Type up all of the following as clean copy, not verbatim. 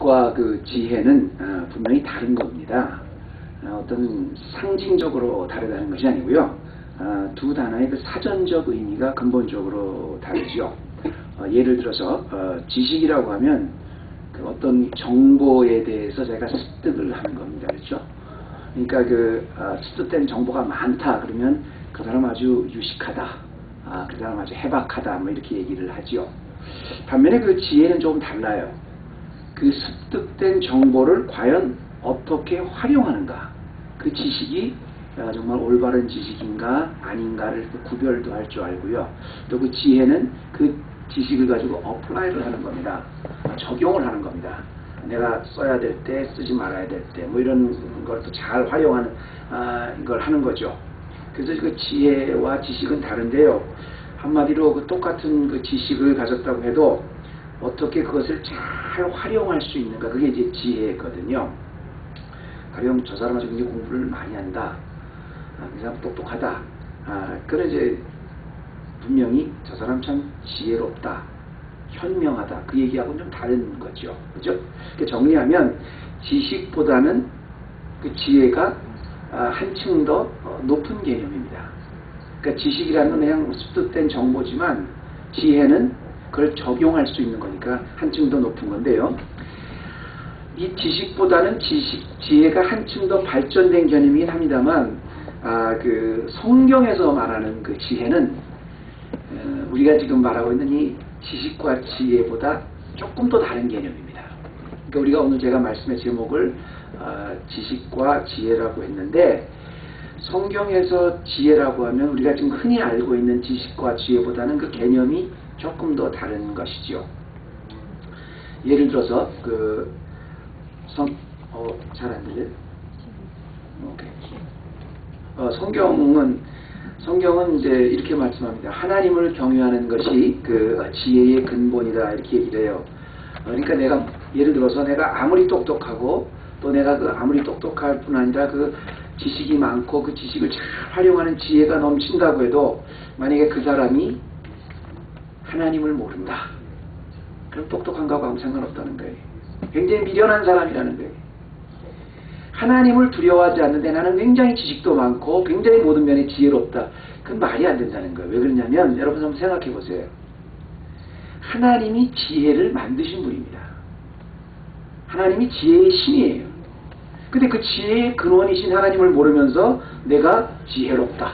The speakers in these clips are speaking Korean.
지식과 그 지혜는 분명히 다른 겁니다. 어떤 상징적으로 다르다는 것이 아니고요. 두 단어의 그 사전적 의미가 근본적으로 다르죠. 예를 들어서 지식이라고 하면 그 어떤 정보에 대해서 제가 습득을 하는 겁니다. 그렇죠? 그러니까 그 습득된 정보가 많다 그러면 그 사람 아주 유식하다, 그 사람 아주 해박하다, 뭐 이렇게 얘기를 하죠. 반면에 그 지혜는 조금 달라요. 그 습득된 정보를 과연 어떻게 활용하는가, 그 지식이 정말 올바른 지식인가 아닌가를 구별도 할 줄 알고요. 또 그 지혜는 그 지식을 가지고 어플라이를 하는 겁니다. 적용을 하는 겁니다. 내가 써야 될 때, 쓰지 말아야 될 때, 뭐 이런 걸 또 잘 활용하는 걸 하는 거죠. 그래서 그 지혜와 지식은 다른데요. 한마디로 그 똑같은 그 지식을 가졌다고 해도 어떻게 그것을 잘 활용할 수 있는가, 그게 이제 지혜거든요. 가령 저 사람은 굉장히 공부를 많이 한다, 그 사람 똑똑하다, 그런 이제 분명히 저 사람 참 지혜롭다, 현명하다, 그 얘기하고는 좀 다른 거죠. 그죠? 정리하면 지식보다는 그 지혜가 한층 더 높은 개념입니다. 그러니까 지식이라는 건 그냥 습득된 정보지만 지혜는 그걸 적용할 수 있는 거니까 한층 더 높은 건데요. 이 지식보다는 지혜가 한층 더 발전된 개념이긴 합니다만, 그 성경에서 말하는 그 지혜는 우리가 지금 말하고 있는 이 지식과 지혜보다 조금 더 다른 개념입니다. 그러니까 우리가 오늘 제가 말씀의 제목을 지식과 지혜라고 했는데, 성경에서 지혜라고 하면 우리가 지금 흔히 알고 있는 지식과 지혜보다는 그 개념이 조금 더 다른 것이죠. 예를 들어서 잘 안 들려요? 오케이. 성경은 이제 이렇게 말씀합니다. 하나님을 경외하는 것이 그 지혜의 근본이다, 이렇게 얘기를 해요. 그러니까 내가 예를 들어서 내가 아무리 똑똑하고 또 내가 그 아무리 똑똑할 뿐 아니라 그 지식이 많고 그 지식을 잘 활용하는 지혜가 넘친다고 해도 만약에 그 사람이 하나님을 모른다, 그럼 똑똑한 거하고 아무 상관없다는 거예요. 굉장히 미련한 사람이라는 거예요. 하나님을 두려워하지 않는데 나는 굉장히 지식도 많고 굉장히 모든 면에 지혜롭다, 그건 말이 안 된다는 거예요. 왜 그러냐면 여러분 한번 생각해 보세요. 하나님이 지혜를 만드신 분입니다. 하나님이 지혜의 신이에요. 근데 그 지혜의 근원이신 하나님을 모르면서 내가 지혜롭다,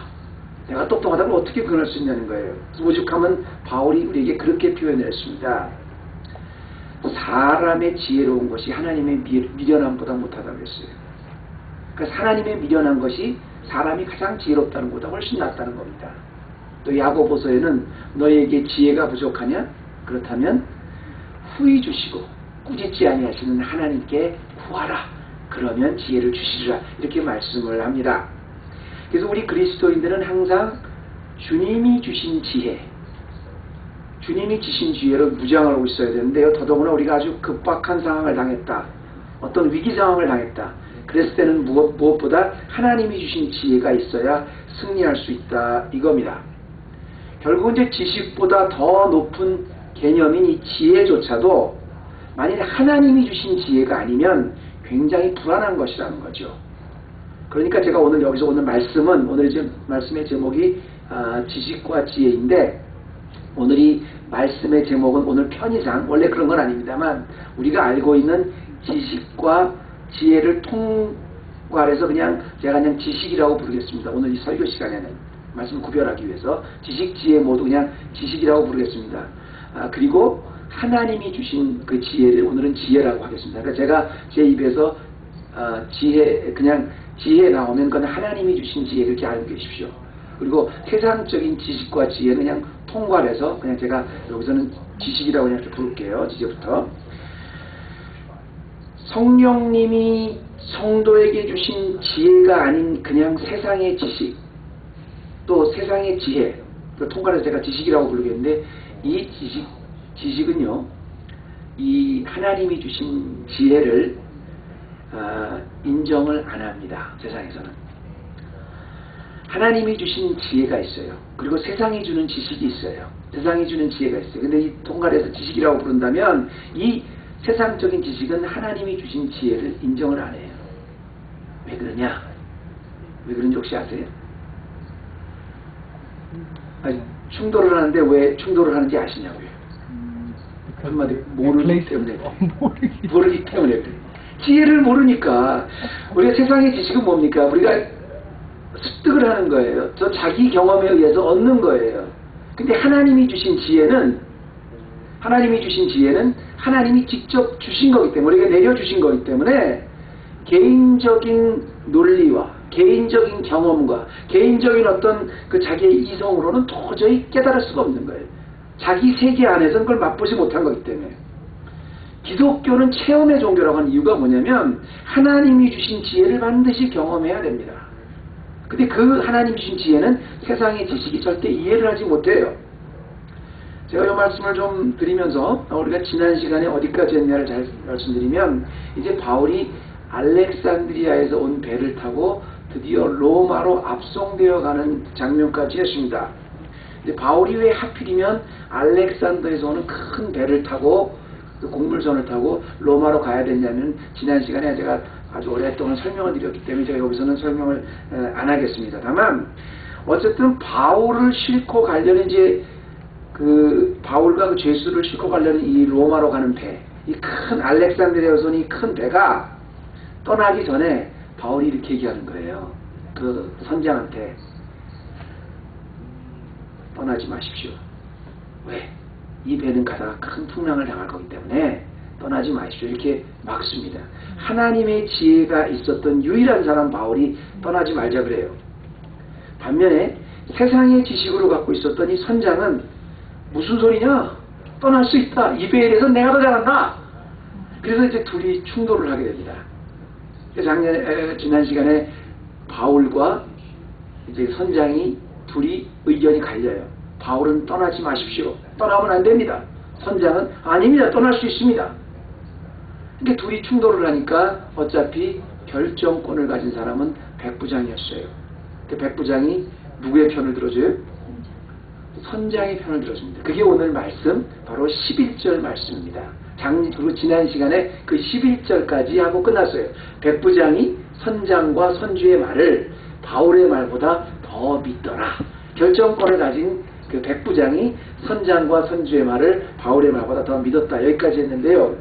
내가 똑똑하다고 어떻게 표현할 수 있냐는 거예요. 오죽하면 바울이 우리에게 그렇게 표현을 했습니다. 사람의 지혜로운 것이 하나님의 미련함보다 못하다고 했어요. 그러니까 하나님의 미련한 것이 사람이 가장 지혜롭다는 것보다 훨씬 낫다는 겁니다. 또 야고보서에는 너에게 지혜가 부족하냐? 그렇다면 후히 주시고 꾸짖지 아니하시는 하나님께 구하라, 그러면 지혜를 주시리라, 이렇게 말씀을 합니다. 그래서 우리 그리스도인들은 항상 주님이 주신 지혜, 주님이 주신 지혜로 무장하고 있어야 되는데요. 더더구나 우리가 아주 급박한 상황을 당했다, 어떤 위기 상황을 당했다, 그랬을 때는 무엇보다 하나님이 주신 지혜가 있어야 승리할 수 있다, 이겁니다. 결국은 이제 지식보다 더 높은 개념인 이 지혜조차도 만일 하나님이 주신 지혜가 아니면 굉장히 불안한 것이라는 거죠. 그러니까 제가 오늘 여기서 오늘 말씀은, 오늘의 말씀의 제목이 지식과 지혜인데, 오늘이 말씀의 제목은 오늘 편의상, 원래 그런 건 아닙니다만 우리가 알고 있는 지식과 지혜를 통괄해서 제가 그냥 지식이라고 부르겠습니다. 오늘 이 설교 시간에는 말씀을 구별하기 위해서 지식, 지혜 모두 그냥 지식이라고 부르겠습니다. 그리고 하나님이 주신 그 지혜를 오늘은 지혜라고 하겠습니다. 그러니까 제가 제 입에서 그냥 지혜 나오면 그건 하나님이 주신 지혜, 그렇게 알고 계십시오. 그리고 세상적인 지식과 지혜는 그냥 통괄해서 그냥 제가 여기서는 지식이라고 그냥 이렇게 부를게요. 이제부터 성령님이 성도에게 주신 지혜가 아닌 그냥 세상의 지식, 또 세상의 지혜, 통괄해서 제가 지식이라고 부르겠는데, 이 지식은요, 이 하나님이 주신 지혜를 인정을 안 합니다. 세상에서는 하나님이 주신 지혜가 있어요. 그리고 세상이 주는 지식이 있어요. 세상이 주는 지혜가 있어요. 근데 이 통괄해서 지식이라고 부른다면 이 세상적인 지식은 하나님이 주신 지혜를 인정을 안 해요. 왜 그러냐? 왜 그런지 혹시 아세요? 아니, 충돌을 하는데 왜 충돌을 하는지 아시냐고요? 한마디 모르기 때문에 모르기 때문에 그래. 지혜를 모르니까. 우리가 세상의 지식은 뭡니까? 우리가 습득을 하는 거예요. 저 자기 경험에 의해서 얻는 거예요. 근데 하나님이 주신 지혜는 하나님이 직접 주신 거기 때문에, 우리가 내려주신 거기 때문에 개인적인 논리와 개인적인 경험과 개인적인 어떤 그 자기의 이성으로는 도저히 깨달을 수가 없는 거예요. 자기 세계 안에서는 그걸 맛보지 못한 거기 때문에. 기독교는 체험의 종교라고 하는 이유가 뭐냐면 하나님이 주신 지혜를 반드시 경험해야 됩니다. 근데 그 하나님 주신 지혜는 세상의 지식이 절대 이해를 하지 못해요. 제가 이 말씀을 좀 드리면서 우리가 지난 시간에 어디까지 했냐를 잘 말씀드리면, 이제 바울이 알렉산드리아에서 온 배를 타고 드디어 로마로 압송되어 가는 장면까지 했습니다. 근데 바울이 왜 하필이면 알렉산더에서 오는 큰 배를 타고 그 곡물선을 타고 로마로 가야 됐냐면, 지난 시간에 제가 아주 오랫동안 설명을 드렸기 때문에 제가 여기서는 설명을 안 하겠습니다. 다만 어쨌든 바울을 싣고 가려는, 이제 그 바울과 그 죄수를 싣고 가려는 이 로마로 가는 배, 이 큰 알렉산드리아에서 온 이 큰 배가 떠나기 전에 바울이 이렇게 얘기하는 거예요. 그 선장한테, 떠나지 마십시오. 왜? 이 배는 가다가 큰 풍랑을 당할 거기 때문에 떠나지 마십시오. 이렇게 막습니다. 하나님의 지혜가 있었던 유일한 사람 바울이 떠나지 말자 그래요. 반면에 세상의 지식으로 갖고 있었던 이 선장은 무슨 소리냐? 떠날 수 있다. 이 배에 대해서 내가 더 잘한다. 그래서 이제 둘이 충돌을 하게 됩니다. 지난 시간에 바울과 이제 선장이 둘이 의견이 갈려요. 바울은 떠나지 마십시오. 떠나면 안 됩니다. 선장은 아닙니다. 떠날 수 있습니다. 그러니까 둘이 충돌을 하니까 어차피 결정권을 가진 사람은 백부장이었어요. 그 백부장이 누구의 편을 들어줘요? 선장의 편을 들어줍니다. 그게 오늘 말씀, 바로 11절 말씀입니다. 그리고 지난 시간에 그 11절까지 하고 끝났어요. 백부장이 선장과 선주의 말을 바울의 말보다 더 믿더라. 결정권을 가진 그 백부장이 선장과 선주의 말을 바울의 말보다 더 믿었다. 여기까지 했는데요.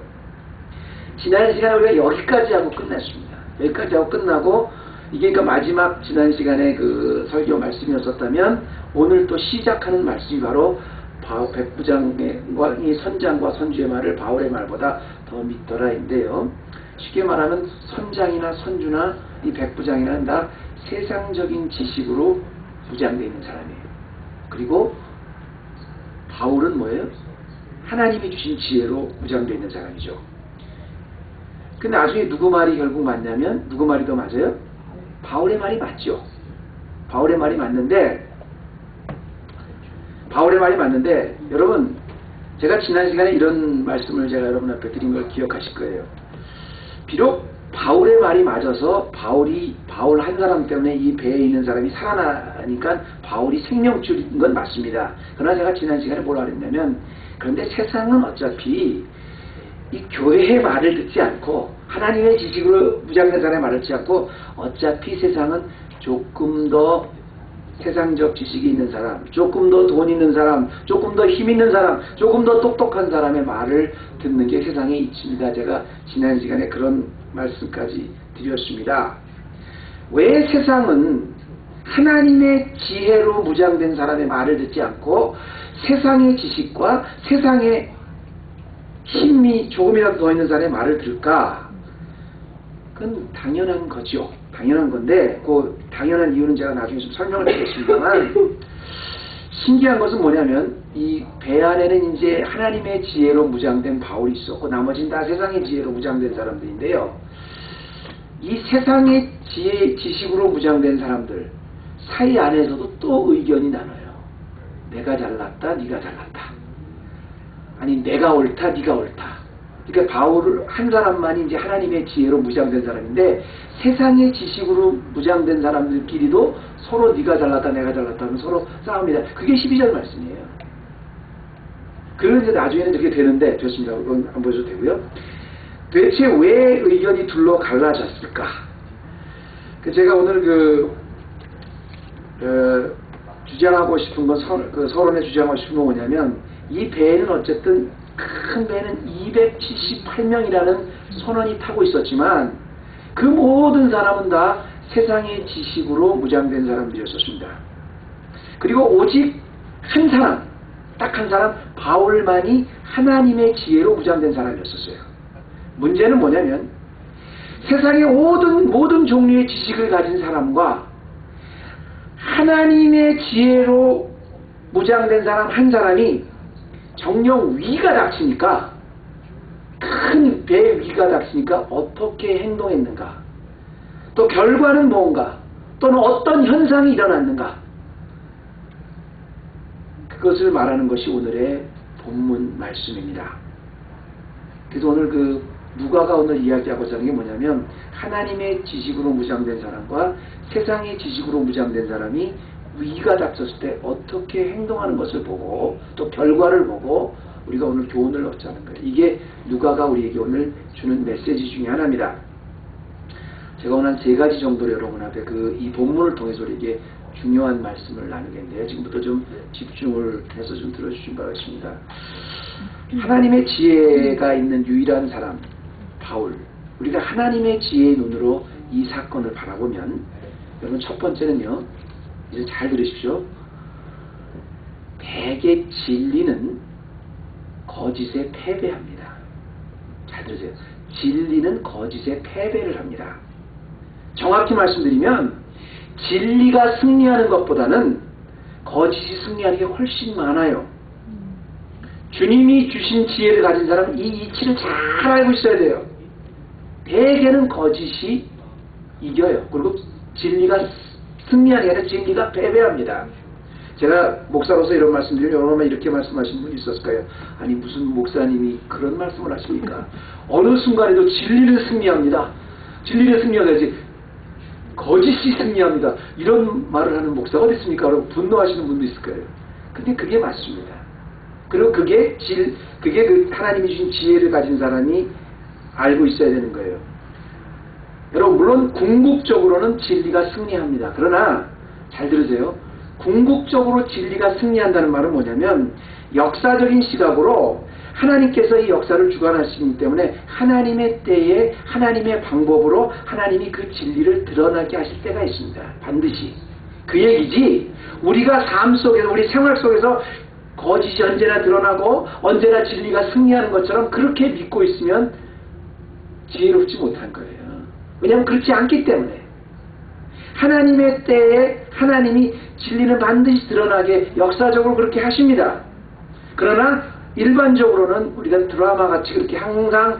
지난 시간에 우리가 여기까지 하고 끝났습니다. 여기까지 하고 끝나고, 이게 그러니까 마지막 지난 시간에 그 설교 말씀이었었다면, 오늘 또 시작하는 말씀이 바로 백부장의 선장과 선주의 말을 바울의 말보다 더 믿더라인데요. 쉽게 말하면 선장이나 선주나 이 백부장이나 다 세상적인 지식으로 무장되어 있는 사람이에요. 그리고 바울은 뭐예요? 하나님이 주신 지혜로 무장되어 있는 사람이죠. 근데 나중에 누구 말이 결국 맞냐면, 누구 말이 더 맞아요? 바울의 말이 맞죠. 바울의 말이 맞는데, 여러분, 제가 지난 시간에 이런 말씀을 제가 여러분 앞에 드린 걸 기억하실 거예요. 비록 바울의 말이 맞아서 바울 한 사람 때문에 이 배에 있는 사람이 살아나니까 바울이 생명줄인 건 맞습니다. 그러나 제가 지난 시간에 뭐라 그랬냐면, 그런데 세상은 어차피 이 교회의 말을 듣지 않고 하나님의 지식으로 무장된 사람의 말을 듣지 않고, 어차피 세상은 조금 더 세상적 지식이 있는 사람, 조금 더 돈 있는 사람, 조금 더 힘 있는 사람, 조금 더 똑똑한 사람의 말을 듣는 게 세상에 있습니다. 제가 지난 시간에 그런 말씀까지 드렸습니다. 왜 세상은 하나님의 지혜로 무장된 사람의 말을 듣지 않고 세상의 지식과 세상의 힘이 조금이라도 더 있는 사람의 말을 들을까? 그건 당연한 거죠. 당연한 건데, 그 당연한 이유는 제가 나중에 좀 설명을 드리겠습니다만, 신기한 것은 뭐냐면, 이 배 안에는 이제 하나님의 지혜로 무장된 바울이 있었고, 나머지는 다 세상의 지혜로 무장된 사람들인데요. 이 세상의 지식으로 무장된 사람들 사이 안에서도 또 의견이 나눠요. 내가 잘났다, 네가 잘났다. 아니, 내가 옳다, 네가 옳다. 그러니까 바울 한 사람만이 이제 하나님의 지혜로 무장된 사람인데, 세상의 지식으로 무장된 사람들끼리도 서로 네가 잘났다, 내가 잘났다 하면 서로 싸웁니다. 그게 12절 말씀이에요. 그런 이제 나중에는 이렇게 되는데, 됐습니다. 그건 안 보셔도 되고요. 대체 왜 의견이 둘로 갈라졌을까? 제가 오늘 주장하고 싶은 건, 서론에 주장하고 싶은 건 뭐냐면, 이 배는 어쨌든, 큰 배는 278명이라는 선원이 타고 있었지만, 그 모든 사람은 다 세상의 지식으로 무장된 사람들이었습니다. 그리고 오직 한 사람, 딱 한 사람, 바울만이 하나님의 지혜로 무장된 사람이었어요. 문제는 뭐냐면, 세상의 모든 종류의 지식을 가진 사람과 하나님의 지혜로 무장된 사람 한 사람이 정령 위가 닥치니까, 큰 배의 위가 닥치니까 어떻게 행동했는가, 또 결과는 뭔가, 또는 어떤 현상이 일어났는가, 그것을 말하는 것이 오늘의 본문 말씀입니다. 그래서 오늘 누가가 오늘 이야기하고자 하는 게 뭐냐면, 하나님의 지식으로 무장된 사람과 세상의 지식으로 무장된 사람이 위기가 닥쳤을 때 어떻게 행동하는 것을 보고, 또 결과를 보고 우리가 오늘 교훈을 얻자는 거예요. 이게 누가가 우리에게 오늘 주는 메시지 중에 하나입니다. 제가 오늘 한 3가지 정도로 여러분 앞에 이 본문을 통해서 우리에게 중요한 말씀을 나누겠는데요. 지금부터 좀 집중을 해서 좀 들어주시기 바라겠습니다. 하나님의 지혜가 있는 유일한 사람, 바울. 우리가 하나님의 지혜의 눈으로 이 사건을 바라보면, 여러분 첫 번째는요, 이제 잘 들으십시오. 백의 진리는 거짓에 패배합니다. 잘 들으세요. 진리는 거짓에 패배를 합니다. 정확히 말씀드리면, 진리가 승리하는 것보다는 거짓이 승리하는 게 훨씬 많아요. 주님이 주신 지혜를 가진 사람은 이 이치를 잘 알고 있어야 돼요. 대개는 거짓이 이겨요. 그리고 진리가 승리하는 게 아니라 진리가 패배합니다. 제가 목사로서 이런 말씀드리면 여러분 이렇게 말씀하시는 분이 있었을 거예요. 아니 무슨 목사님이 그런 말씀을 하십니까? 어느 순간에도 진리를 승리합니다. 진리를 승리하야지 거짓이 승리합니다. 이런 말을 하는 목사가 어디 있습니까? 라고 분노하시는 분도 있을 거예요. 근데 그게 맞습니다. 그리고 그게 하나님이 주신 지혜를 가진 사람이 알고 있어야 되는 거예요. 여러분 물론 궁극적으로는 진리가 승리합니다. 그러나 잘 들으세요. 궁극적으로 진리가 승리한다는 말은 뭐냐면, 역사적인 시각으로 하나님께서 이 역사를 주관하시기 때문에 하나님의 때에 하나님의 방법으로 하나님이 그 진리를 드러나게 하실 때가 있습니다. 반드시. 그 얘기지, 우리가 삶 속에서, 우리 생활 속에서 거짓이 언제나 드러나고 언제나 진리가 승리하는 것처럼 그렇게 믿고 있으면 지혜롭지 못한 거예요. 왜냐하면 그렇지 않기 때문에. 하나님의 때에 하나님이 진리는 반드시 드러나게 역사적으로 그렇게 하십니다. 그러나 일반적으로는 우리가 드라마같이 그렇게 항상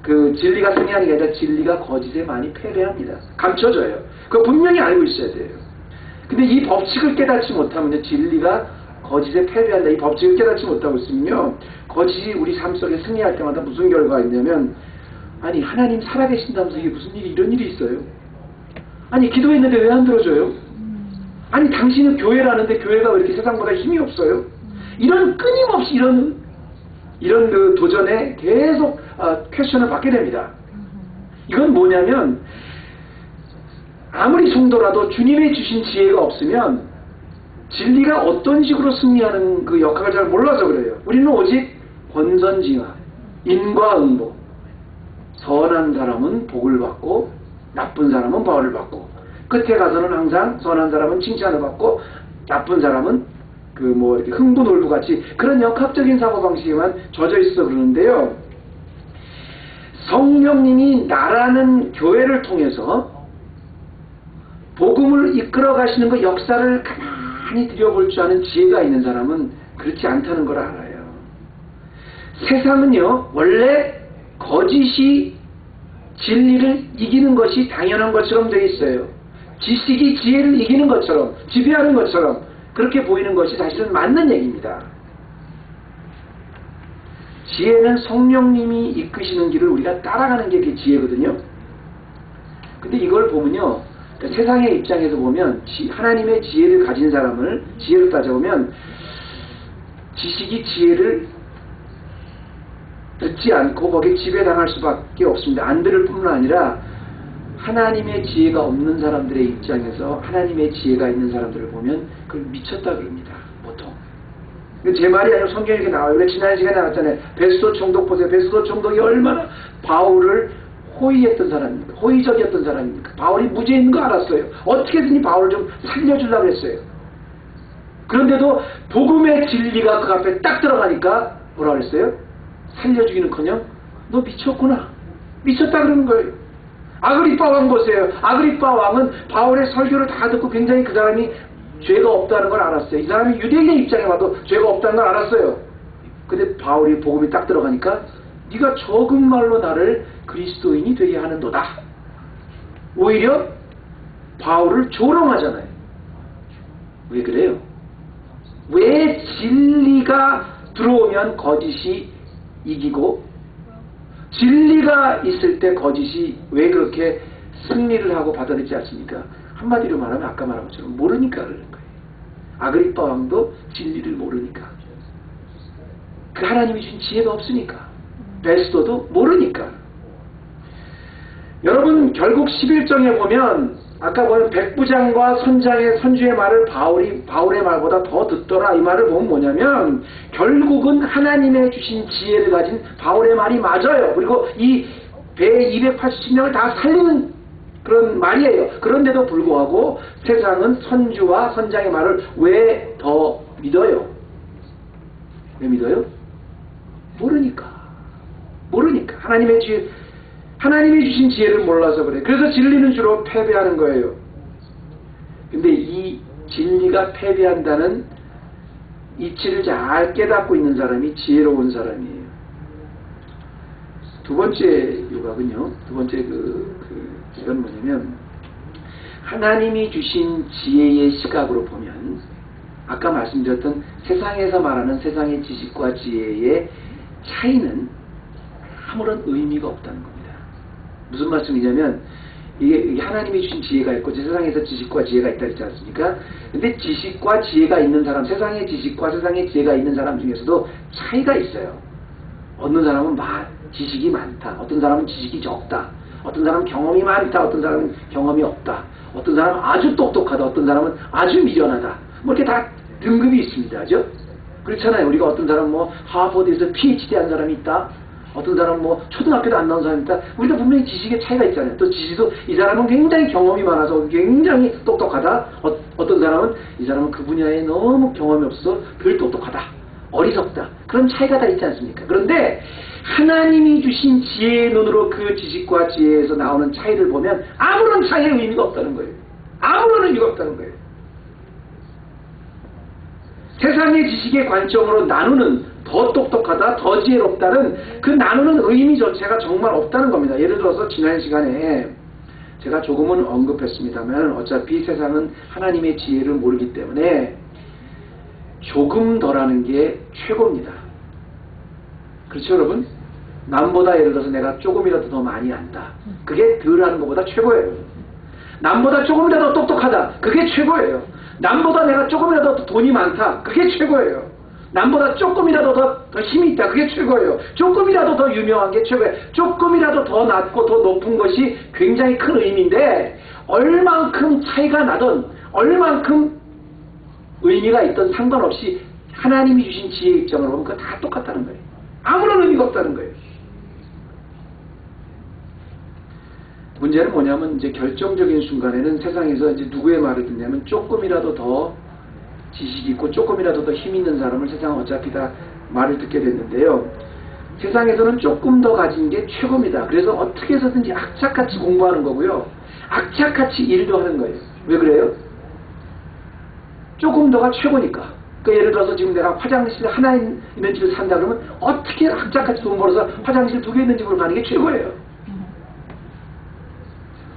진리가 승리하는 게 아니라 진리가 거짓에 많이 패배합니다. 감춰져요. 그거 분명히 알고 있어야 돼요. 근데 이 법칙을 깨닫지 못하면 진리가 거짓에 패배한다. 이 법칙을 깨닫지 못하고 있으면요, 거짓이 우리 삶 속에 승리할 때마다 무슨 결과가 있냐면, 아니 하나님 살아계신다면서 이게 무슨 일이, 이런 일이 있어요? 아니 기도했는데 왜 안 들어줘요? 아니 당신은 교회라는데 교회가 왜 이렇게 세상보다 힘이 없어요? 이런 끊임없이 이런 도전에 계속 퀘스천을 받게 됩니다. 이건 뭐냐면, 아무리 성도라도 주님의 주신 지혜가 없으면 진리가 어떤 식으로 승리하는 그 역학을 잘 몰라서 그래요. 우리는 오직 권선징악, 인과응보, 선한 사람은 복을 받고 나쁜 사람은 벌을 받고, 끝에 가서는 항상 선한 사람은 칭찬을 받고 나쁜 사람은 이렇게 흥분놀부 같이 그런 역학적인 사고방식에만 젖어 있어 그러는데요. 성령님이 나라는 교회를 통해서 복음을 이끌어 가시는 그 역사를 가만히 들여볼 줄 아는 지혜가 있는 사람은 그렇지 않다는 걸 알아요. 세상은요, 원래 거짓이 진리를 이기는 것이 당연한 것처럼 되어 있어요. 지식이 지혜를 이기는 것처럼, 지배하는 것처럼 그렇게 보이는 것이 사실은 맞는 얘기입니다. 지혜는 성령님이 이끄시는 길을 우리가 따라가는 게 그게 지혜거든요. 근데 이걸 보면요, 세상의 입장에서 보면 하나님의 지혜를 가진 사람을 지혜로 따져보면 지식이 지혜를 듣지 않고 거기에 지배당할 수밖에 없습니다. 안 들을 뿐만 아니라 하나님의 지혜가 없는 사람들의 입장에서 하나님의 지혜가 있는 사람들을 보면 그걸 미쳤다 그럽니다. 보통. 제 말이 아니라 성경에 이렇게 나와요. 우리가 지난 시간에 나왔잖아요. 베스도 총독 보세요. 베스도 총독이 얼마나 바울을 호의했던 사람입니까? 호의적이었던 사람입니까? 바울이 무죄 있는 거 알았어요. 어떻게든지 바울을 좀 살려주려고 했어요. 그런데도 복음의 진리가 그 앞에 딱 들어가니까 뭐라 그랬어요? 살려주기는커녕 너 미쳤구나. 미쳤다 그러는 거예요. 아그리빠 왕 보세요. 아그리빠 왕은 바울의 설교를 다 듣고 굉장히 그 사람이 죄가 없다는 걸 알았어요. 이 사람이 유대인의 입장에 봐도 죄가 없다는 걸 알았어요. 근데 바울이 복음이 딱 들어가니까 네가 적은 말로 나를 그리스도인이 되게 하는도다. 오히려 바울을 조롱하잖아요. 왜 그래요? 왜 진리가 들어오면 거짓이 이기고 진리가 있을 때 거짓이 왜 그렇게 승리를 하고 받아들이지 않습니까? 한마디로 말하면 아까 말한 것처럼 모르니까 그러는 거예요. 아그리빠 왕도 진리를 모르니까. 그 하나님이 주신 지혜가 없으니까. 베스도도 모르니까. 여러분 결국 11장에 보면 아까 보면 백부장과 선주의 말을 바울의 말보다 더 듣더라 이 말을 보면 뭐냐면 결국은 하나님의 주신 지혜를 가진 바울의 말이 맞아요. 그리고 이 배 280명을 다 살리는 그런 말이에요. 그런데도 불구하고 세상은 선주와 선장의 말을 왜 더 믿어요? 왜 믿어요? 모르니까. 하나님이 주신 지혜를 몰라서 그래. 그래서 진리는 주로 패배하는 거예요. 근데 이 진리가 패배한다는 이치를 잘 깨닫고 있는 사람이 지혜로운 사람이에요. 두 번째 요각은요. 두 번째 이건 뭐냐면 하나님이 주신 지혜의 시각으로 보면 아까 말씀드렸던 세상에서 말하는 세상의 지식과 지혜의 차이는 아무런 의미가 없다는 겁니다. 무슨 말씀이냐면 이게 하나님이 주신 지혜가 있고 세상에서 지식과 지혜가 있다 했지 않습니까? 근데 지식과 지혜가 있는 사람, 세상의 지식과 세상의 지혜가 있는 사람 중에서도 차이가 있어요. 어떤 사람은 지식이 많다. 어떤 사람은 지식이 적다. 어떤 사람은 경험이 많다. 어떤 사람은 경험이 없다. 어떤 사람은 아주 똑똑하다. 어떤 사람은 아주 미련하다. 뭐 이렇게 다 등급이 있습니다. 그죠? 그렇잖아요. 우리가 어떤 사람 하버드에서 PhD 한 사람이 있다. 어떤 사람은 초등학교도 안 나온 사람이 있다. 우리가 분명히 지식의 차이가 있잖아요. 또 지식도 이 사람은 굉장히 경험이 많아서 굉장히 똑똑하다. 어떤 사람은 이 사람은 그 분야에 너무 경험이 없어서 덜 똑똑하다. 어리석다. 그런 차이가 다 있지 않습니까? 그런데 하나님이 주신 지혜의 눈으로 그 지식과 지혜에서 나오는 차이를 보면 아무런 차이의 의미가 없다는 거예요. 아무런 의미가 없다는 거예요. 세상의 지식의 관점으로 나누는 더 똑똑하다, 더 지혜롭다는 그 나누는 의미 자체가 정말 없다는 겁니다. 예를 들어서 지난 시간에 제가 조금은 언급했습니다만 어차피 세상은 하나님의 지혜를 모르기 때문에 조금 더라는 게 최고입니다. 그렇죠 여러분? 남보다 예를 들어서 내가 조금이라도 더 많이 안다. 그게 덜하는 것보다 최고예요. 남보다 조금이라도 똑똑하다. 그게 최고예요. 남보다 내가 조금이라도 더 돈이 많다. 그게 최고예요. 남보다 조금이라도 더 힘이 있다. 그게 최고예요. 조금이라도 더 유명한 게 최고예요. 조금이라도 더 낮고 더 높은 것이 굉장히 큰 의미인데 얼만큼 차이가 나든 얼만큼 의미가 있든 상관없이 하나님이 주신 지혜의 입장으로 보면 그거 다 똑같다는 거예요. 아무런 의미가 없다는 거예요. 문제는 뭐냐면 이제 결정적인 순간에는 세상에서 이제 누구의 말을 듣냐면 조금이라도 더 지식이 있고 조금이라도 더 힘 있는 사람을 세상은 어차피 다 말을 듣게 됐는데요. 세상에서는 조금 더 가진 게 최고입니다. 그래서 어떻게 해서든지 악착같이 공부하는 거고요. 악착같이 일도 하는 거예요. 왜 그래요? 조금 더가 최고니까. 그러니까 예를 들어서 지금 내가 화장실 하나 있는 집을 산다 그러면 어떻게 악착같이 돈 벌어서 화장실 2개 있는 집으로 가는 게 최고예요.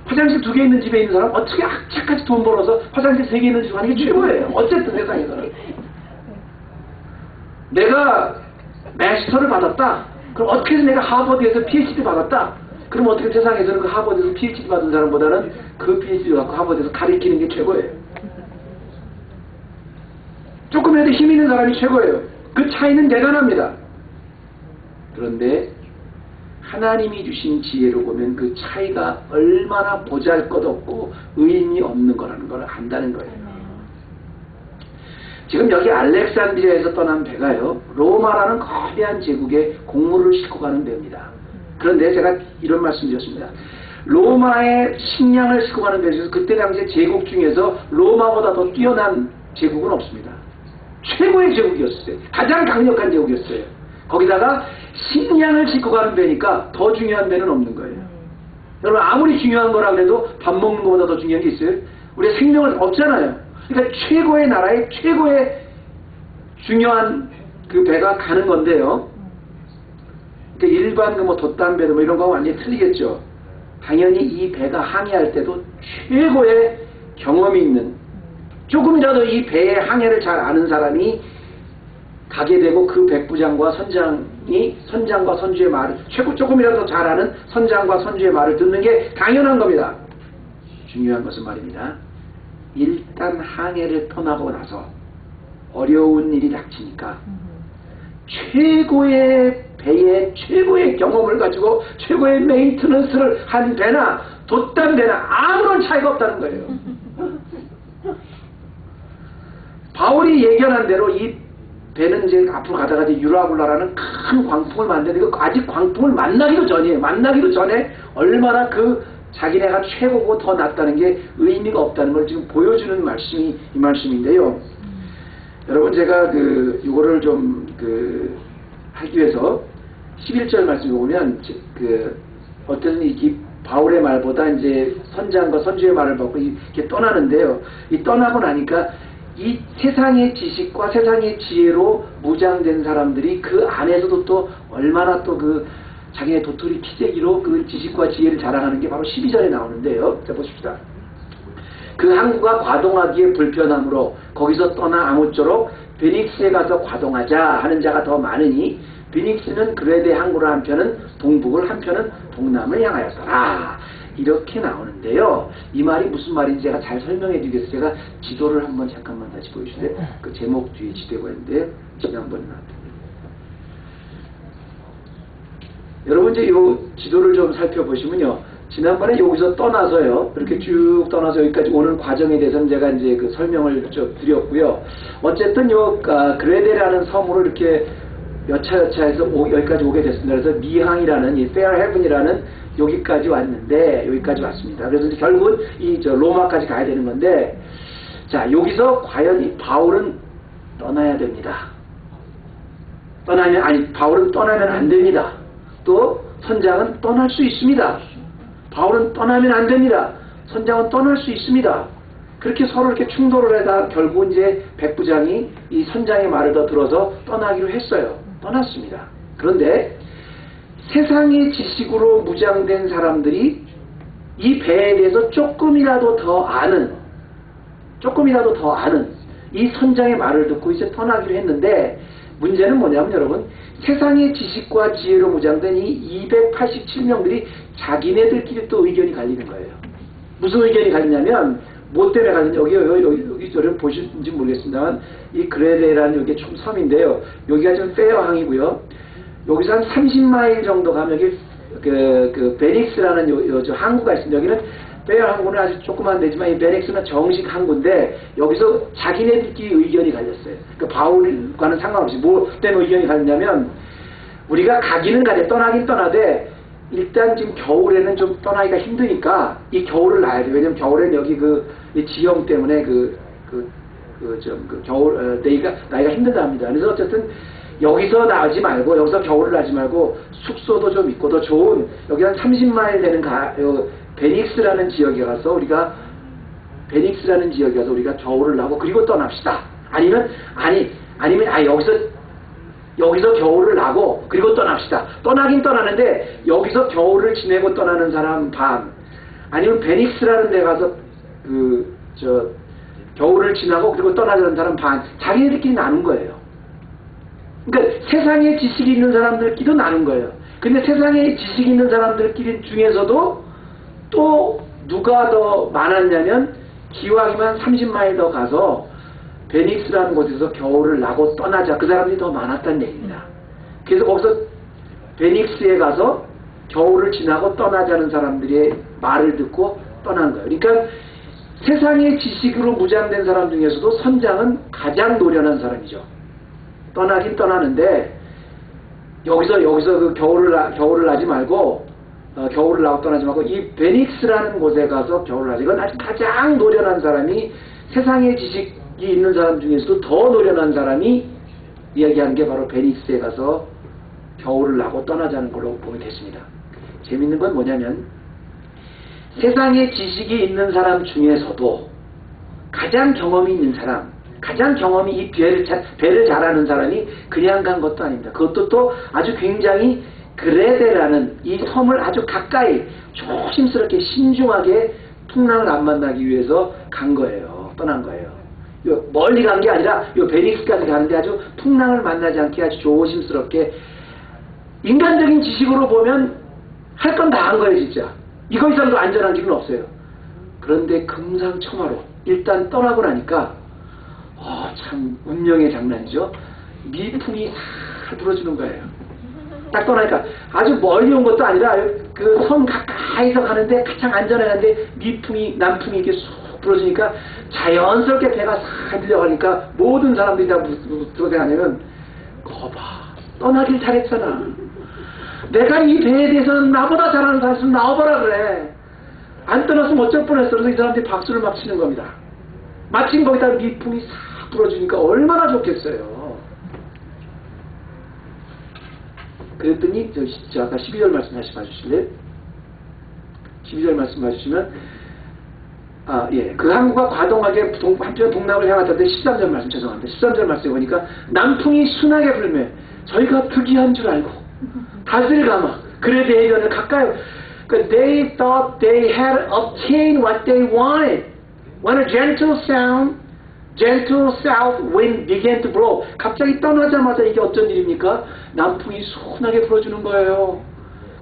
화장실 2개 있는 집에 있는 사람 어떻게 악착같이 돈 벌어서 화장실 3개 있는 집으로 가는 게 최고예요. 어쨌든 세상에서는. 내가 마스터를 받았다. 그럼 어떻게 해서 내가 하버드에서 PhD 받았다. 그럼 어떻게 세상에서는 그 하버드에서 PhD 받은 사람보다는 그 PhD 갖고 하버드에서 가르치는 게 최고예요. 조금이라도 힘 있는 사람이 최고예요. 그 차이는 대단합니다. 그런데 하나님이 주신 지혜로 보면 그 차이가 얼마나 보잘것없고 의미 없는 거라는 걸 안다는 거예요. 지금 여기 알렉산드리아에서 떠난 배가요, 로마라는 거대한 제국에 곡물을 싣고 가는 배입니다. 그런데 제가 이런 말씀 드렸습니다. 로마의 식량을 싣고 가는 배에서 그때 당시에 제국 중에서 로마보다 더 뛰어난 제국은 없습니다. 최고의 제국이었어요. 가장 강력한 제국이었어요. 거기다가 식량을 싣고 가는 배니까 더 중요한 배는 없는 거예요. 여러분, 아무리 중요한 거라 그래도 밥 먹는 것보다 더 중요한 게 있어요? 우리의 생명은 없잖아요. 그러니까 최고의 나라의 최고의 중요한 그 배가 가는 건데요. 그러니까 일반 그 뭐 돛담배도 뭐 이런 거하고 완전히 틀리겠죠. 당연히 이 배가 항해할 때도 최고의 경험이 있는, 조금이라도 이 배의 항해를 잘 아는 사람이 가게 되고 그 백부장과 선장과 선주의 말을, 조금이라도 잘 아는 선장과 선주의 말을 듣는 게 당연한 겁니다. 중요한 것은 말입니다. 일단 항해를 떠나고 나서 어려운 일이 닥치니까 최고의 배의 최고의 경험을 가지고 최고의 메인테넌스를 한 배나 돛담 배나 아무런 차이가 없다는 거예요. 바울이 예견한 대로 이 배는 이제 앞으로 가다가 이제 유라굴라라는 큰 광풍을 만드는데 아직 광풍을 만나기도 전이에요. 만나기도 전에 얼마나 그 자기네가 최고고 더 낫다는 게 의미가 없다는 걸 지금 보여주는 말씀이 이 말씀인데요. 여러분, 제가 요거를 좀 하기 위해서 11절 말씀을 보면 어떤 이 바울의 말보다 이제 선장과 선주의 말을 받고 이렇게 떠나는데요. 이 떠나고 나니까 이 세상의 지식과 세상의 지혜로 무장된 사람들이 그 안에서도 또 얼마나 또 자기네 도토리 키재기로 그 지식과 지혜를 자랑하는 게 바로 12절에 나오는데요. 자, 보십시다. 그 항구가 과동하기에 불편함으로 거기서 떠나 아무쪼록 베닉스에 가서 과동하자 하는 자가 더 많으니 베닉스는 그레데 항구로 한편은 동북을 한편은 동남을 향하였더라. 이렇게 나오는데요. 이 말이 무슨 말인지 제가 잘 설명해 드리겠습니다. 제가 지도를 한번 잠깐만 다시 보여주세요. 그 제목 뒤에 지도가 있는데 지난번에 나왔던 여러분, 이제 이 지도를 좀 살펴보시면요. 지난번에 여기서 떠나서요. 이렇게 쭉 떠나서 여기까지 오는 과정에 대해서는 제가 이제 설명을 좀 드렸고요. 어쨌든 그레데라는 섬으로 이렇게 여차여차해서 여기까지 오게 됐습니다. 그래서 미항이라는 이 페어 헤븐이라는 여기까지 왔는데, 여기까지 왔습니다. 그래서 이제 결국은 로마까지 가야 되는 건데, 자, 여기서 과연 이 바울은 떠나야 됩니다. 바울은 떠나면 안 됩니다. 또 선장은 떠날 수 있습니다. 바울은 떠나면 안 됩니다. 선장은 떠날 수 있습니다. 그렇게 서로 이렇게 충돌을 하다 결국 이제 백부장이 이 선장의 말을 더 들어서 떠나기로 했어요. 떠났습니다. 그런데 세상의 지식으로 무장된 사람들이 이 배에 대해서 조금이라도 더 아는 이 선장의 말을 듣고 이제 떠나기로 했는데, 문제는 뭐냐면 여러분, 세상의 지식과 지혜로 무장된 이 287명들이 자기네들끼리 또 의견이 갈리는 거예요. 무슨 의견이 갈리냐면, 뭐 때문에 갈리냐, 여기 저를 보실지 모르겠습니다만, 이 그레데라는 여기 좀 섬인데요. 여기가 좀 페어항이고요. 여기서 한 30마일 정도 가면 여기 베닉스라는 저 항구가 있습니다. 여기는 페어 항구는 아주 조그만 데지만 이 베닉스는 정식 항구인데, 여기서 자기네들끼리 의견이 갈렸어요. 바울과는 상관없이 뭐 때문에 의견이 갈렸냐면, 우리가 가기는 가되 떠나긴 떠나되 일단 지금 겨울에는 좀 떠나기가 힘드니까 이 겨울을 나야 돼. 왜냐면 겨울에는 여기 이 지형 때문에 겨울 나이가 힘들다 합니다. 그래서 어쨌든 여기서 나지 말고, 여기서 겨울을 나지 말고 숙소도 좀 있고 더 좋은 여기 한 30마일 되는 베닉스라는 지역에 가서 우리가 겨울을 나고 그리고 떠납시다. 아니면 여기서 겨울을 나고 그리고 떠납시다. 떠나긴 떠나는데 여기서 겨울을 지내고 떠나는 사람 반, 아니면 베닉스라는 데 가서 겨울을 지나고 그리고 떠나는 사람 반, 자기네들끼리 나눈 거예요. 그러니까 세상에 지식이 있는 사람들끼리도 나눈 거예요. 근데 세상에 지식이 있는 사람들끼리 중에서도 또 누가 더 많았냐면, 기왕이면 30마일 더 가서 베닉스라는 곳에서 겨울을 나고 떠나자. 그 사람들이 더 많았다는 얘기입니다. 그래서 거기서 베닉스에 가서 겨울을 지나고 떠나자는 사람들의 말을 듣고 떠난 거예요. 그러니까 세상의 지식으로 무장된 사람 중에서도 선장은 가장 노련한 사람이죠. 떠나긴 떠나는데 여기서 그 겨울을 나지 말고 겨울을 나고 떠나지 말고 이 베닉스라는 곳에 가서 겨울을 나지. 이건 아주 가장 노련한 사람이 세상의 지식이 있는 사람 중에서도 더 노련한 사람이 이야기하는 게 바로 베닉스에 가서 겨울을 나고 떠나자는 걸로 보면 됐습니다. 재밌는 건 뭐냐면 세상에 지식이 있는 사람 중에서도 가장 경험이 있는 사람, 가장 경험이 이 배를 잘하는 사람이 그냥 간 것도 아닙니다. 그것도 또 아주 굉장히 그레데라는 이 섬을 아주 가까이 조심스럽게 신중하게 풍랑을 안 만나기 위해서 간 거예요. 떠난 거예요. 멀리 간 게 아니라 요 베닉스까지 가는데 아주 풍랑을 만나지 않게 아주 조심스럽게 인간적인 지식으로 보면 할 건 다 한 거예요. 진짜 이거 이상도 안전한 길은 없어요. 그런데 금상첨화로 일단 떠나고 나니까 참 운명의 장난이죠. 미풍이 살 불어주는 거예요. 딱 떠나니까 아주 멀리 온 것도 아니라 그 섬 가까이서 가는데 가장 안전한데 남풍이 이렇게 쑥 불어주니까 자연스럽게 배가 싹 들려가니까 모든 사람들이 다 어떻게 하냐면 거봐 떠나길 잘했잖아. 내가 이 배에 대해서는 나보다 잘하는 사람 있으면 나와보라 그래. 안 떠났으면 어쩔 뻔했어. 그래서 이 사람들이 박수를 막 치는 겁니다. 마침 거기다 미풍이 싹 불어주니까 얼마나 좋겠어요. 그랬더니 저 아까 12절 말씀 다시 봐주실래요? 12절 말씀 봐주시면 그 항구가 과동하게 한편 동남을 향하던데 13절 말씀 죄송합니다. 13절 말씀에 보니까 남풍이 순하게 불며 저희가 불귀한 줄 알고 다스를 감아 그레데 해변을 가까이 they thought they had obtained what they wanted when a gentle south wind began to blow. 갑자기 떠나자마자 이게 어쩐 일입니까? 남풍이 순하게 불어주는 거예요.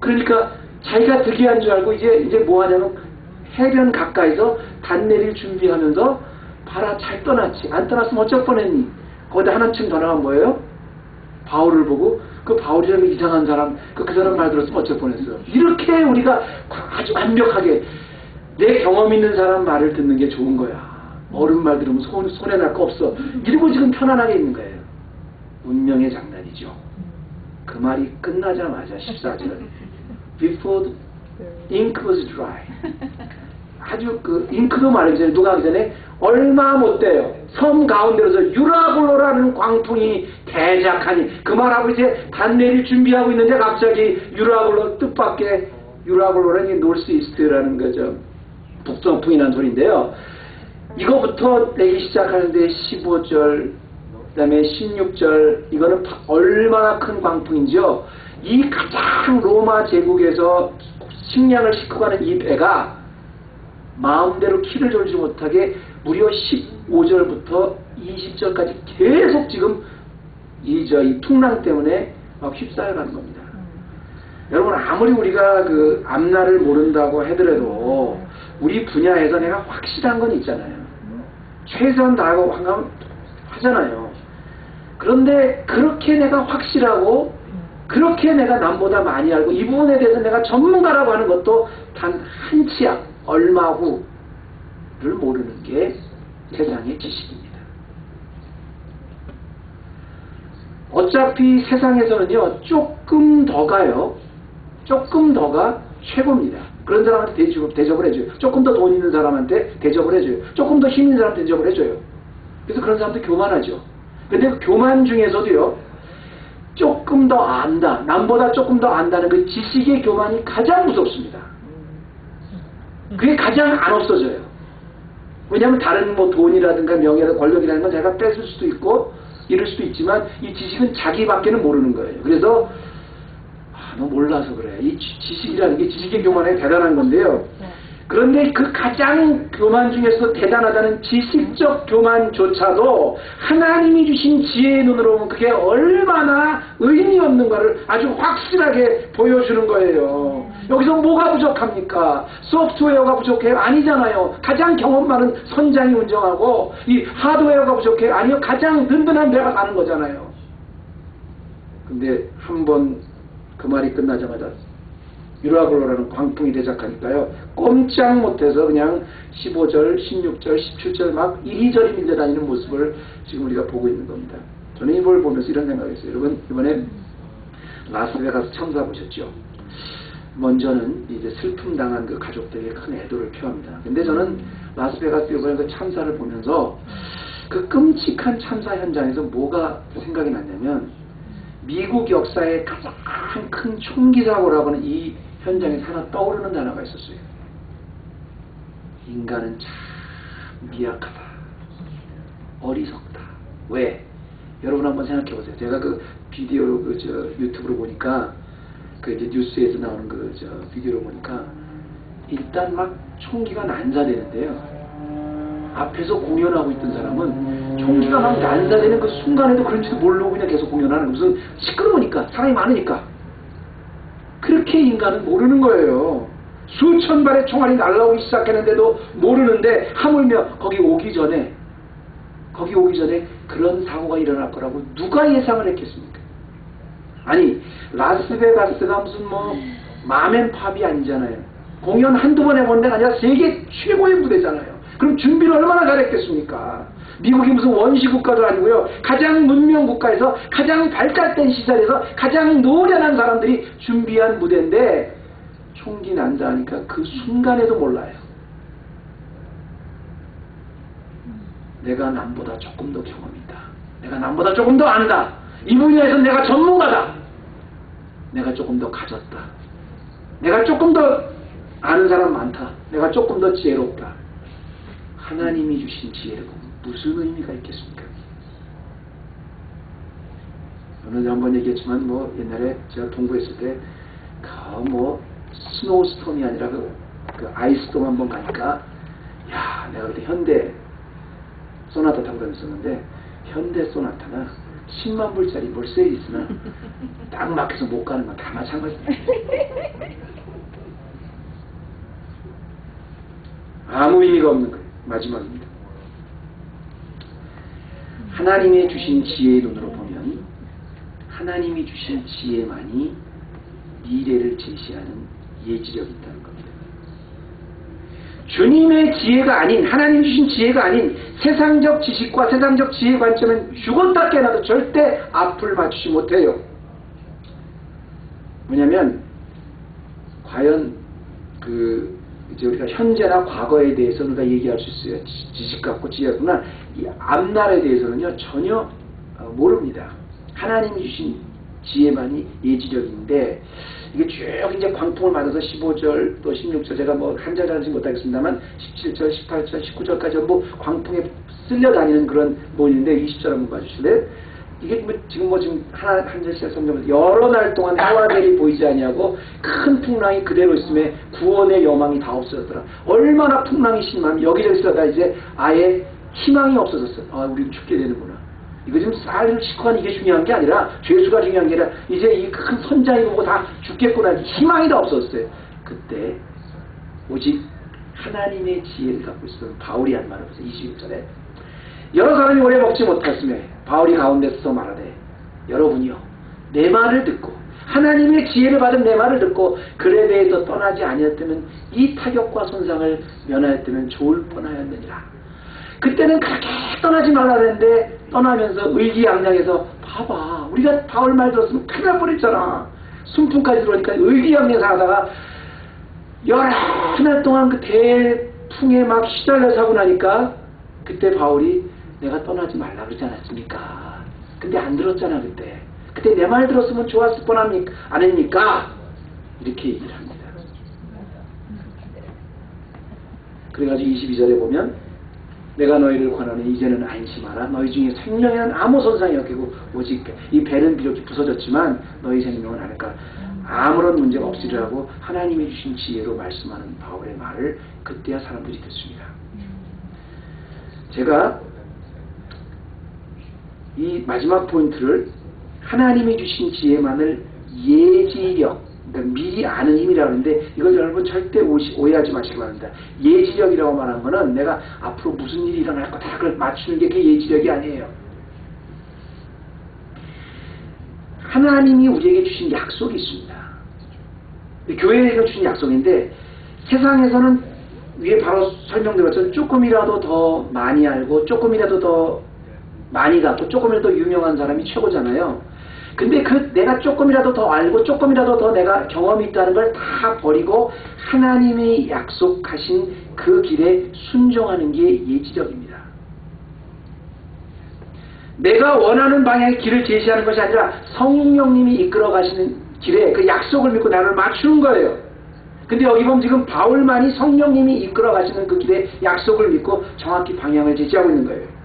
그러니까 자기가 득이한 줄 알고 이제 뭐 하냐면 해변 가까이서 단내릴 준비하면서 봐라 잘 떠났지. 안 떠났으면 어쩔 뻔했니. 거기다 하나쯤 더 나간 뭐예요? 바울을 보고 그 바울이라는 이상한 사람 그 사람 말 들었으면 어쩔 뻔했어. 이렇게 우리가 아주 완벽하게 내 경험 있는 사람 말을 듣는 게 좋은 거야. 어른 말 들으면 손해 날 거 없어. 이러고 지금 편안하게 있는 거예요. 운명의 장난이죠. 그 말이 끝나자마자 14절 Before the ink was dry. 아주 그 잉크도 말하기 전에 누가 하기 전에 얼마 못 돼요. 섬 가운데로서 유라굴로라는 광풍이 대작하니 그 말하고 이제 단내를 준비하고 있는데 갑자기 유라굴로 뜻밖의 유라굴로라는 노스 이스트라는 거죠. 북동풍이라는 소리인데요. 이거부터 내기 시작하는데 15절 그 다음에 16절 이거는 얼마나 큰 광풍인지요. 이 가장 로마 제국에서 식량을 싣고 가는 이 배가 마음대로 키를 돌지 못하게 무려 15절부터 20절까지 계속 지금 이 풍랑 때문에 막 휩싸여가는 겁니다. 여러분 아무리 우리가 그 앞날을 모른다고 하더라도 우리 분야에서 내가 확실한 건 있잖아요. 최선 다하고 하잖아요. 그런데 그렇게 내가 확실하고 그렇게 내가 남보다 많이 알고 이 부분에 대해서 내가 전문가라고 하는 것도 단 한 치약 얼마 후를 모르는 게 세상의 지식입니다. 어차피 세상에서는요 조금 더가요. 조금 더가 최고입니다. 그런 사람한테 대접을 해줘요. 조금 더 돈 있는 사람한테 대접을 해줘요. 조금 더 힘 있는 사람한테 대접을 해줘요. 그래서 그런 사람들 교만하죠. 근데 그 교만 중에서도요 조금 더 안다. 남보다 조금 더 안다는 그 지식의 교만이 가장 무섭습니다. 그게 가장 안 없어져요. 왜냐하면 다른 뭐 돈이라든가 명예라든가 권력이라는 건 제가 뺏을 수도 있고 이럴 수도 있지만 이 지식은 자기밖에는 모르는 거예요. 그래서 너 몰라서 그래. 이 지식이라는 게 지식의 교만에 대단한 건데요. 그런데 그 가장 교만 중에서 대단하다는 지식적 교만조차도 하나님이 주신 지혜의 눈으로 보면 그게 얼마나 의미 없는가를 아주 확실하게 보여주는 거예요. 여기서 뭐가 부족합니까? 소프트웨어가 부족해요? 아니잖아요. 가장 경험 많은 선장이 운전하고 이 하드웨어가 부족해요? 아니요. 가장 든든한 배가 가는 거잖아요. 근데 한번 그 말이 끝나자마자 유라굴로라는 광풍이 대작하니까요. 꼼짝 못해서 그냥 15절, 16절, 17절 막 이리저리 밀려다니는 모습을 지금 우리가 보고 있는 겁니다. 저는 이걸 보면서 이런 생각했어요. 여러분 이번에 라스베가스 참사 보셨죠? 먼저는 이제 슬픔 당한 그 가족들에게 큰 애도를 표합니다. 근데 저는 라스베가스 이번에 그 참사를 보면서 그 끔찍한 참사 현장에서 뭐가 생각이 났냐면 미국 역사의 가장 큰 총기 사고라고 하는 이 현장에서 하나 떠오르는 단어가 있었어요. 인간은 참 미약하다. 어리석다. 왜? 여러분 한번 생각해 보세요. 제가 그 비디오로 유튜브로 보니까 그 이제 뉴스에서 나오는 비디오로 보니까 일단 막 총기가 난사되는데요. 앞에서 공연하고 있던 사람은 총기가 막 난사되는 그 순간에도 그런지도 모르고 그냥 계속 공연하는 무슨 시끄러우니까 사람이 많으니까 그렇게 인간은 모르는 거예요. 수천 발의 총알이 날라오기 시작했는데도 모르는데 하물며 거기 오기 전에 그런 사고가 일어날 거라고 누가 예상을 했겠습니까? 아니 라스베가스가 무슨 마맨팝이 아니잖아요. 공연 한두 번 해본 데가 아니라 세계 최고의 무대잖아요. 그럼 준비를 얼마나 잘했겠습니까? 미국이 무슨 원시국가도 아니고요. 가장 문명국가에서 가장 발달된 시설에서 가장 노련한 사람들이 준비한 무대인데 총기 난사하니까 그 순간에도 몰라요. 내가 남보다 조금 더 경험이 있다. 내가 남보다 조금 더 안다. 이 분야에서 내가 전문가다. 내가 조금 더 가졌다. 내가 조금 더 아는 사람 많다. 내가 조금 더 지혜롭다. 하나님이 주신 지혜를 보면 무슨 의미가 있겠습니까? 오늘 한번 얘기했지만 옛날에 제가 동부했을 때 스노우스톰이 아니라 그 아이스톰 한번 가니까 야 내가 그때 현대 소나타 타고 다녔었는데 현대 소나타나 10만 불짜리 멀세디스나 딱 막혀서 못 가는 건 다 마찬가지입니다. 아무 의미가 없는 거예요. 마지막입니다. 하나님의 주신 지혜의 눈으로 보면 하나님이 주신 지혜만이 미래를 제시하는 예지력이 있다는 겁니다. 주님의 지혜가 아닌 하나님 주신 지혜가 아닌 세상적 지식과 세상적 지혜 관점은 죽었다 깨어나도 절대 앞을 맞추지 못해요. 뭐냐면 과연 이제 우리가 현재나 과거에 대해서 우리가 얘기할 수 있어요. 지식 갖고 지혜 갖고나 이 앞날에 대해서는요 전혀 모릅니다. 하나님이 주신 지혜만이 예지력인데 이게 쭉 이제 광풍을 맞아서 15절 또 16절 제가 한 절 하지 못하겠습니다만 17절, 18절, 19절까지 전부 광풍에 쓸려다니는 그런 모임인데 20절 한번 봐주실래요? 이게 지금 한 절씩 성경을 여러 날 동안 해와 별이 보이지 아니하고 큰 풍랑이 그대로 있음에 구원의 여망이 다 없어졌더라. 얼마나 풍랑이 심하면 여기저기서 다 이제 아예 희망이 없어졌어요. 아 우리 죽게 되는구나. 이거 지금 쌀을 싣고 이게 중요한 게 아니라 죄수가 중요한 게 아니라 이제 이 큰 선장이 보고 다 죽겠구나. 희망이 다 없었어요. 그때 오직 하나님의 지혜를 갖고 있었던 바울이 한 말을 보세요. 21절에 여러 사람이 오래 먹지 못했음에 바울이 가운데 서서 말하되 여러분이요 내 말을 듣고 하나님의 지혜를 받은 내 말을 듣고 글에 대해서 떠나지 아니었다면 이 타격과 손상을 면하였다면 좋을 뻔하였느니라. 그때는 그렇게 떠나지 말아야 되는데 떠나면서 의기양양해서 봐봐 우리가 바울 말 들었으면 큰일 날 뻔했잖아. 순풍까지 들어오니까 의기양양하다가 열한 달 동안 그 대풍에 막 시달려서 하고 나니까 그때 바울이 내가 떠나지 말라 그러지 않았습니까? 근데 안 들었잖아 그때. 그때 내 말 들었으면 좋았을 뻔합니까? 아닙니까? 이렇게 얘기를 합니다. 그래가지고 22절에 보면 내가 너희를 권하니 이제는 안심하라. 너희 중에 생명에는 아무 손상이 없고 오직 이 배는 비록 부서졌지만 너희 생명은 아닐까. 아무런 문제가 없으리라고 하나님이 주신 지혜로 말씀하는 바울의 말을 그때야 사람들이 듣습니다. 제가 이 마지막 포인트를 하나님이 주신 지혜만을 예지력, 그러니까 미리 아는 힘이라고 하는데 이걸 여러분 절대 오해하지 마시기 바랍니다. 예지력이라고 말하는 거는 내가 앞으로 무슨 일이 일어날 거다 그걸 맞추는 게 그게 예지력이 아니에요. 하나님이 우리에게 주신 약속이 있습니다. 교회에게 주신 약속인데 세상에서는 위에 바로 설명된 것처럼 조금이라도 더 많이 알고 조금이라도 더 많이 갖고 조금이라도 더 유명한 사람이 최고잖아요. 근데 그 내가 조금이라도 더 알고 조금이라도 더 내가 경험이 있다는 걸 다 버리고 하나님이 약속하신 그 길에 순종하는 게 예지력입니다. 내가 원하는 방향의 길을 제시하는 것이 아니라 성령님이 이끌어 가시는 길에 그 약속을 믿고 나를 맞추는 거예요. 근데 여기 보면 지금 바울만이 성령님이 이끌어 가시는 그 길에 약속을 믿고 정확히 방향을 제시하고 있는 거예요.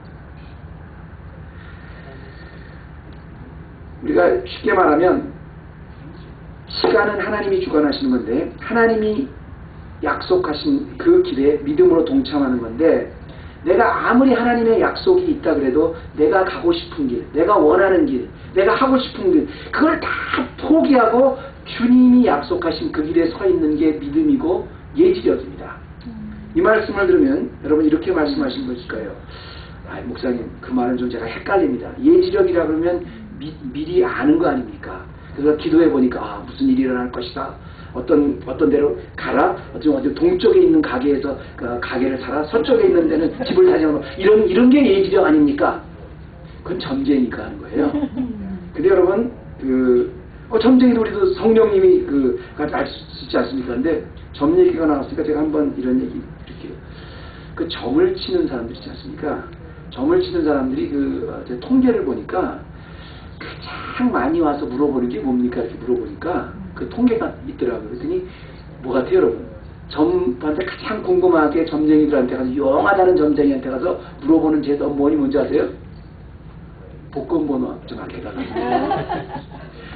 우리가 쉽게 말하면 시간은 하나님이 주관하시는 건데 하나님이 약속하신 그 길에 믿음으로 동참하는 건데 내가 아무리 하나님의 약속이 있다 그래도 내가 가고 싶은 길, 내가 원하는 길, 내가 하고 싶은 길 그걸 다 포기하고 주님이 약속하신 그 길에 서 있는 게 믿음이고 예지력입니다. 이 말씀을 들으면 여러분 이렇게 말씀하신 것일 거예요. 목사님 그 말은 좀 제가 헷갈립니다. 예지력이라 그러면 미리 아는 거 아닙니까? 그래서 기도해 보니까 무슨 일이 일어날 것이다. 어떤 데로 가라. 어디 동쪽에 있는 가게에서 가게를 사라. 서쪽에 있는 데는 집을 사냐. 이런 게 예지력 아닙니까? 그건 점쟁이니까 하는 거예요. 근데 여러분 점쟁이도 우리도 성령님이 알 수 있지 않습니까? 근데 점 얘기가 나왔으니까 제가 한번 이런 얘기 드릴게요. 그 점을 치는 사람들 있지 않습니까? 점을 치는 사람들이 제 통계를 보니까 가장 많이 와서 물어보는 게 뭡니까? 이렇게 물어보니까 그 통계가 있더라고요. 그랬더니 뭐 같아요, 여러분? 점한테 가장 궁금하게 점쟁이들한테 가서 용하다는 점쟁이한테 가서 물어보는 제 뭐니 뭔지 아세요? 복권 번호 좀 하게 해달라고.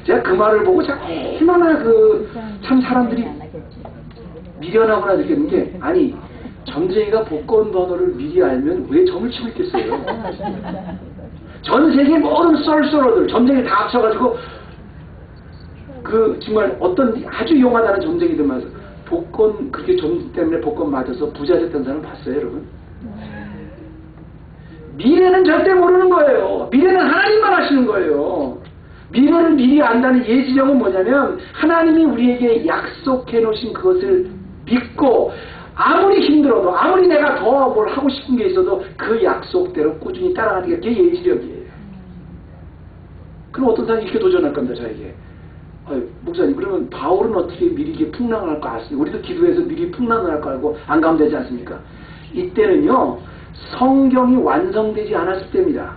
제가 그 말을 보고 제가 얼마나 참 사람들이 미련하구나 느꼈는 게 아니 점쟁이가 복권 번호를 미리 알면 왜 점을 치고 있겠어요? 전 세계 모든 썰썰어들 점쟁이 다 합쳐가지고 정말 어떤 아주 용하다는 점쟁이들만 해서 복권 그렇게 점 때문에 복권 맞아서 부자 됐던 사람 봤어요, 여러분? 미래는 절대 모르는 거예요. 미래는 하나님만 하시는 거예요. 미래를 미리 안다는 예지력은 뭐냐면 하나님이 우리에게 약속해 놓으신 그것을 믿고 아무리 힘들어도 아무리 내가 더 뭘 하고 싶은 게 있어도 그 약속대로 꾸준히 따라가는 게 그게 예지력이에요. 그럼 어떤 사람이 이렇게 도전할 겁니다. 저에게. 목사님 그러면 바울은 어떻게 미리 이게 풍랑을 할 거 아십니까? 우리도 기도해서 미리 풍랑을 할 거 알고 안 가면 되지 않습니까? 이때는요 성경이 완성되지 않았을 때입니다.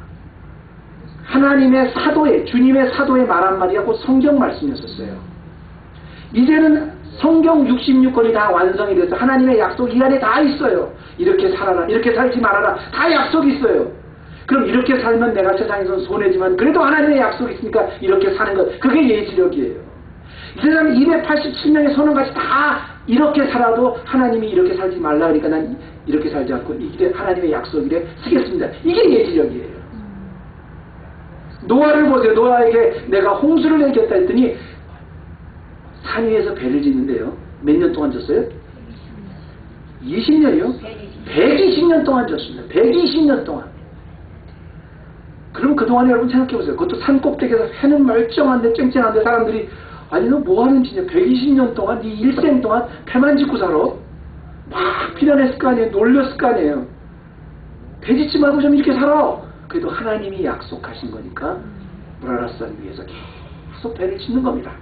하나님의 사도의 주님의 사도의 말 한마디가 곧 성경 말씀이었어요. 이제는 성경 66권이 다 완성이 돼서 하나님의 약속 이 안에 다 있어요. 이렇게 살아라, 이렇게 살지 말아라, 다 약속이 있어요. 그럼 이렇게 살면 내가 세상에서는 손해지만 그래도 하나님의 약속이 있으니까 이렇게 사는 것, 그게 예지력이에요. 이 세상 287명의 선원같이 다 이렇게 살아도 하나님이 이렇게 살지 말라 그러니까 난 이렇게 살지 않고 이 길에 하나님의 약속이래 쓰겠습니다. 이게 예지력이에요. 노아를 보세요. 노아에게 내가 홍수를 내겠다 했더니 산 위에서 배를 짓는데요. 몇 년 동안 졌어요? 20년이요? 120년 동안 졌습니다. 120년 동안. 그럼 그동안에 여러분 생각해보세요. 그것도 산 꼭대기에서 해는 멀쩡한데 쨍쨍한데 사람들이 아니 너 뭐하는 짓이냐. 120년 동안 네 일생 동안 배만 짓고 살아. 막 비난했을 거 아니에요. 놀렸을 거 아니에요. 배 짓지 말고 좀 이렇게 살아. 그래도 하나님이 약속하신 거니까 무라라산 위에서 계속 배를 짓는 겁니다.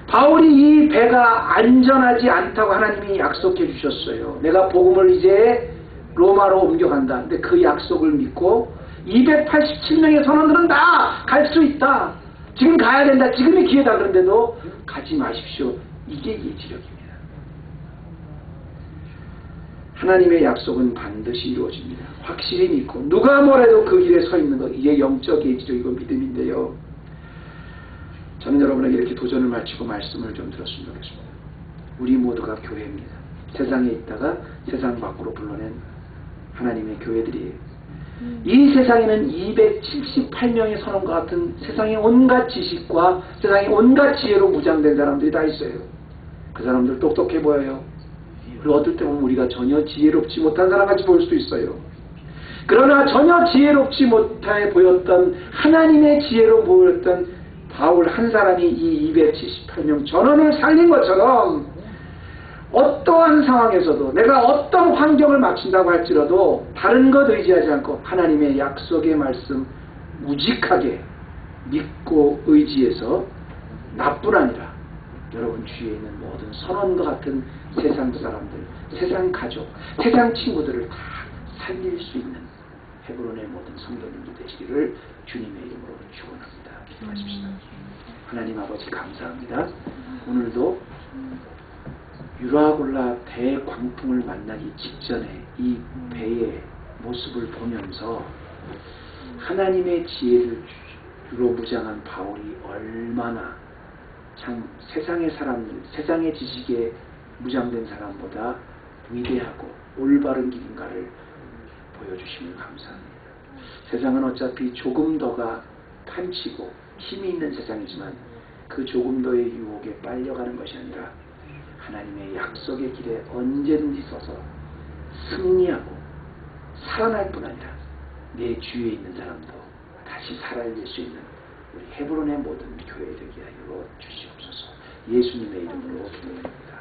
바울이 이 배가 안전하지 않다고 하나님이 약속해 주셨어요. 내가 복음을 이제 로마로 옮겨간다. 근데 그 약속을 믿고 287명의 선원들은 다 갈 수 있다. 지금 가야 된다. 지금이 기회다. 그런데도 가지 마십시오. 이게 예지력입니다. 하나님의 약속은 반드시 이루어집니다. 확실히 믿고 누가 뭐래도 그 길에 서 있는 것, 이게 영적 예지력이고 믿음인데요. 저는 여러분에게 이렇게 도전을 마치고 말씀을 좀 들었으면 좋겠습니다. 우리 모두가 교회입니다. 세상에 있다가 세상 밖으로 불러낸 하나님의 교회들이에요. 이 세상에는 278명의 선원과 같은 세상의 온갖 지식과 세상의 온갖 지혜로 무장된 사람들이 다 있어요. 그 사람들 똑똑해 보여요. 그리고 어떨 때 보면 우리가 전혀 지혜롭지 못한 사람같이 보일 수도 있어요. 그러나 전혀 지혜롭지 못해 보였던 하나님의 지혜로 보였던 바울 한 사람이 이 278명 전원을 살린 것처럼 어떠한 상황에서도 내가 어떤 환경을 마친다고 할지라도 다른 것 의지하지 않고 하나님의 약속의 말씀 우직하게 믿고 의지해서 나뿐 아니라 여러분 주위에 있는 모든 선원과 같은 세상 사람들, 세상 가족, 세상 친구들을 다 살릴 수 있는 헤브론의 모든 성도님들 되시기를 주님의 이름으로 축원합니다. 기도하십시다. 하나님 아버지 감사합니다. 오늘도 유라굴라 대광풍을 만나기 직전에 이 배의 모습을 보면서 하나님의 지혜를 주로 무장한 바울이 얼마나 참 세상의 사람들, 세상의 지식에 무장된 사람보다 위대하고 올바른 길인가를 보여주시면 감사합니다. 세상은 어차피 조금 더가 판치고 힘이 있는 세상이지만 그 조금 더의 유혹에 빨려가는 것이 아니라 하나님의 약속의 길에 언제든지 서서 승리하고 살아날 뿐 아니라 내 주위에 있는 사람도 다시 살아낼 수 있는 우리 헤브론의 모든 교회 되게 하여 주시옵소서. 예수님의 이름으로 기도드립니다.